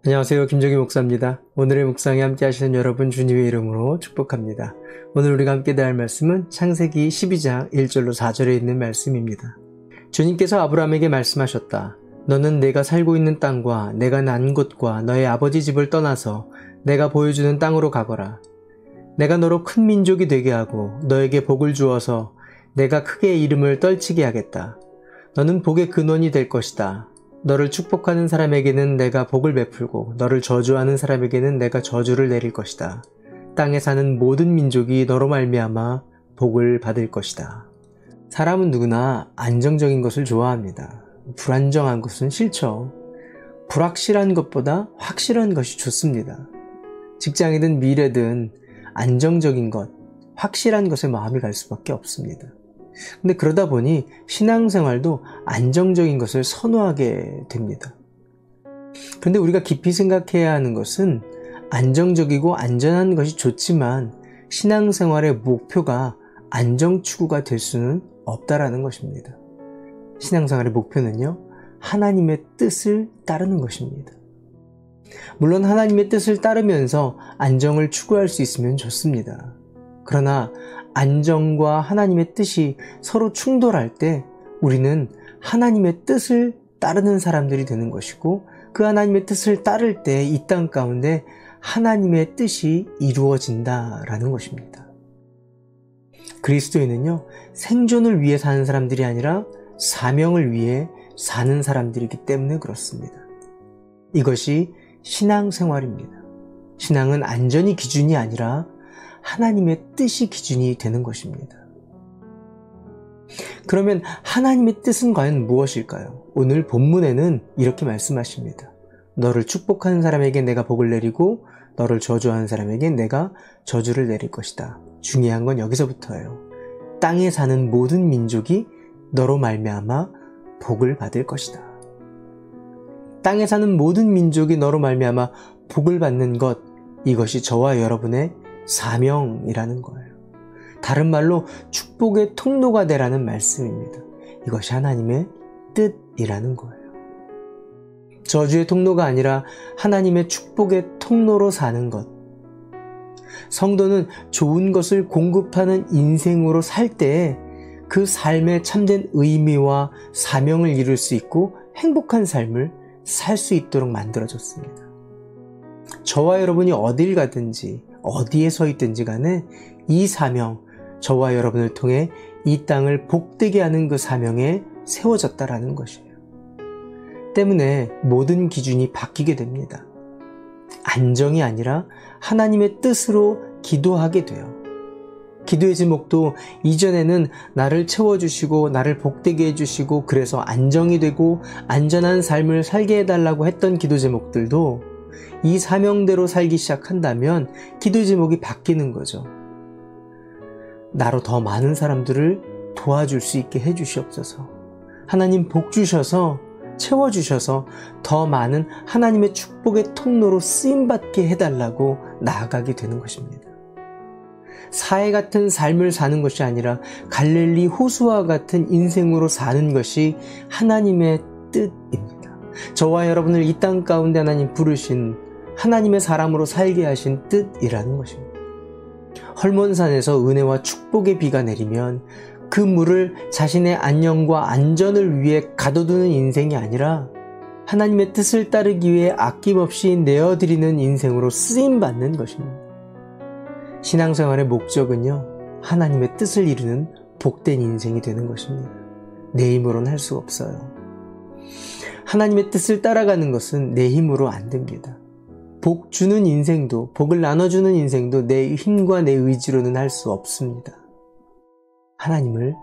안녕하세요. 김정희 목사입니다. 오늘의 묵상에 함께 하시는 여러분 주님의 이름으로 축복합니다. 오늘 우리가 함께 대할 말씀은 창세기 12장 1절로 4절에 있는 말씀입니다. 주님께서 아브라함에게 말씀하셨다. 너는 내가 살고 있는 땅과 내가 난 곳과 너의 아버지 집을 떠나서 내가 보여주는 땅으로 가거라. 내가 너로 큰 민족이 되게 하고 너에게 복을 주어서 내가 크게 이름을 떨치게 하겠다. 너는 복의 근원이 될 것이다. 너를 축복하는 사람에게는 내가 복을 베풀고 너를 저주하는 사람에게는 내가 저주를 내릴 것이다. 땅에 사는 모든 민족이 너로 말미암아 복을 받을 것이다. 사람은 누구나 안정적인 것을 좋아합니다. 불안정한 것은 싫죠. 불확실한 것보다 확실한 것이 좋습니다. 직장이든 미래든 안정적인 것, 확실한 것에 마음이 갈 수밖에 없습니다. 근데 그러다 보니 신앙생활도 안정적인 것을 선호하게 됩니다. 그런데 우리가 깊이 생각해야 하는 것은 안정적이고 안전한 것이 좋지만 신앙생활의 목표가 안정추구가 될 수는 없다라는 것입니다. 신앙생활의 목표는요, 하나님의 뜻을 따르는 것입니다. 물론 하나님의 뜻을 따르면서 안정을 추구할 수 있으면 좋습니다. 그러나 안정과 하나님의 뜻이 서로 충돌할 때 우리는 하나님의 뜻을 따르는 사람들이 되는 것이고, 그 하나님의 뜻을 따를 때 이 땅 가운데 하나님의 뜻이 이루어진다라는 것입니다. 그리스도인은요, 생존을 위해 사는 사람들이 아니라 사명을 위해 사는 사람들이기 때문에 그렇습니다. 이것이 신앙생활입니다. 신앙은 안전이 기준이 아니라 하나님의 뜻이 기준이 되는 것입니다. 그러면 하나님의 뜻은 과연 무엇일까요? 오늘 본문에는 이렇게 말씀하십니다. 너를 축복하는 사람에게 내가 복을 내리고 너를 저주하는 사람에게 내가 저주를 내릴 것이다. 중요한 건 여기서부터예요. 땅에 사는 모든 민족이 너로 말미암아 복을 받을 것이다. 땅에 사는 모든 민족이 너로 말미암아 복을 받는 것, 이것이 저와 여러분의 사명이라는 거예요. 다른 말로 축복의 통로가 되라는 말씀입니다. 이것이 하나님의 뜻이라는 거예요. 저주의 통로가 아니라 하나님의 축복의 통로로 사는 것. 성도는 좋은 것을 공급하는 인생으로 살 때에 그 삶에 참된 의미와 사명을 이룰 수 있고 행복한 삶을 살 수 있도록 만들어졌습니다. 저와 여러분이 어딜 가든지 어디에 서 있든지 간에 이 사명, 저와 여러분을 통해 이 땅을 복되게 하는 그 사명에 세워졌다라는 것이에요. 때문에 모든 기준이 바뀌게 됩니다. 안정이 아니라 하나님의 뜻으로 기도하게 돼요. 기도의 제목도 이전에는 나를 채워주시고 나를 복되게 해주시고 그래서 안정이 되고 안전한 삶을 살게 해달라고 했던 기도 제목들도 이 사명대로 살기 시작한다면 기도 제목이 바뀌는 거죠. 나로 더 많은 사람들을 도와줄 수 있게 해주시옵소서. 하나님 복 주셔서 채워주셔서 더 많은 하나님의 축복의 통로로 쓰임받게 해달라고 나아가게 되는 것입니다. 사해 같은 삶을 사는 것이 아니라 갈릴리 호수와 같은 인생으로 사는 것이 하나님의 뜻입니다. 저와 여러분을 이 땅 가운데 하나님 부르신 하나님의 사람으로 살게 하신 뜻이라는 것입니다. 헐몬산에서 은혜와 축복의 비가 내리면 그 물을 자신의 안녕과 안전을 위해 가둬두는 인생이 아니라 하나님의 뜻을 따르기 위해 아낌없이 내어드리는 인생으로 쓰임받는 것입니다. 신앙생활의 목적은요, 하나님의 뜻을 이루는 복된 인생이 되는 것입니다. 내 힘으로는 할 수가 없어요. 하나님의 뜻을 따라가는 것은 내 힘으로 안 됩니다. 복 주는 인생도, 복을 나눠주는 인생도 내 힘과 내 의지로는 할 수 없습니다. 하나님을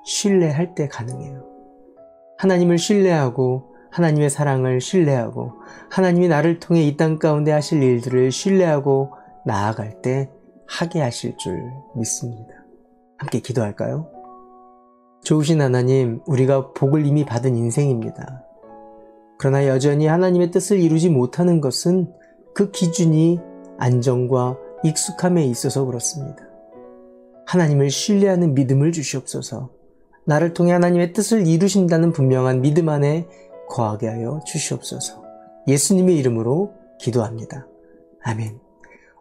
신뢰할 때 가능해요. 하나님을 신뢰하고 하나님의 사랑을 신뢰하고 하나님이 나를 통해 이 땅 가운데 하실 일들을 신뢰하고 나아갈 때 하게 하실 줄 믿습니다. 함께 기도할까요? 좋으신 하나님, 우리가 복을 이미 받은 인생입니다. 그러나 여전히 하나님의 뜻을 이루지 못하는 것은 그 기준이 안정과 익숙함에 있어서 그렇습니다. 하나님을 신뢰하는 믿음을 주시옵소서. 나를 통해 하나님의 뜻을 이루신다는 분명한 믿음 안에 거하게 하여 주시옵소서. 예수님의 이름으로 기도합니다. 아멘.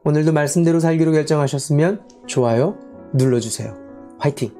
오늘도 말씀대로 살기로 결정하셨으면 좋아요 눌러주세요. 화이팅!